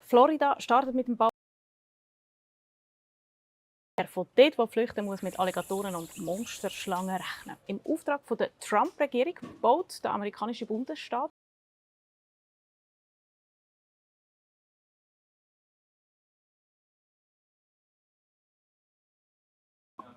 Florida startet mit dem Bau von dort, wo flüchten muss, mit Alligatoren und Monsterschlangen rechnen. Im Auftrag der Trump-Regierung baut der amerikanische Bundesstaat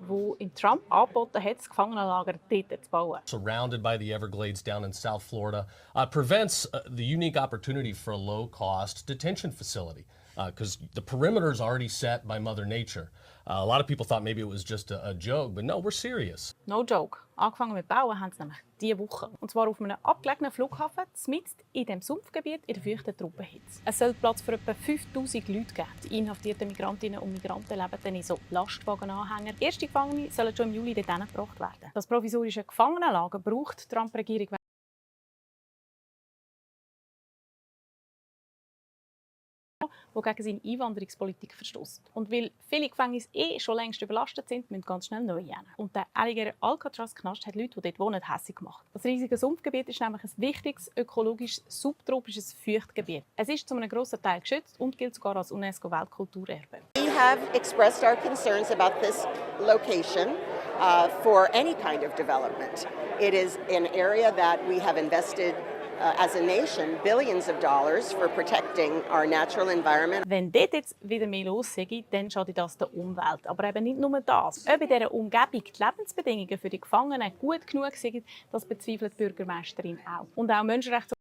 wo in Trump angeboten hat, das Gefangenenlager dort zu bauen. Surrounded by the Everglades down in South Florida, prevents the unique opportunity for a low-cost detention facility because the perimeter is already set by Mother Nature. A lot of people thought maybe it was just a joke, but no, we're serious. No joke. Angefangen mit Bauen haben sie nämlich diese Woche. Und zwar auf einem abgelegenen Flughafen, mitten in diesem Sumpfgebiet in der feuchten Tropenhitze. Es soll Platz für etwa 5000 Leute geben. Die inhaftierten Migrantinnen und Migranten leben dann in so Lastwagenanhängern. Erste Gefangene sollen schon im Juli dorthin gebracht werden. Das provisorische Gefangenenlager braucht die Trump-Regierung, der gegen seine Einwanderungspolitik verstößt. Und weil viele Gefängnisse schon längst überlastet sind, müssen ganz schnell neu hin. Und der Alligator Alcatraz-Knast hat Leute, die dort wohnen, hässig gemacht. Das riesige Sumpfgebiet ist nämlich ein wichtiges ökologisches subtropisches Feuchtgebiet. Es ist zu einem grossen Teil geschützt und gilt sogar als UNESCO-Weltkulturerbe. We have expressed our concerns about this location for any kind of development. It is an area that we have invested as a nation billions of dollars for protecting our natural environment. Wenn dort jetzt wieder mehr los sei, dann schadet das der Umwelt. Aber eben nicht nur das. Ob in dieser Umgebung die Lebensbedingungen für die Gefangenen gut genug sind, das bezweifelt die Bürgermeisterin auch. Und auch Menschenrechts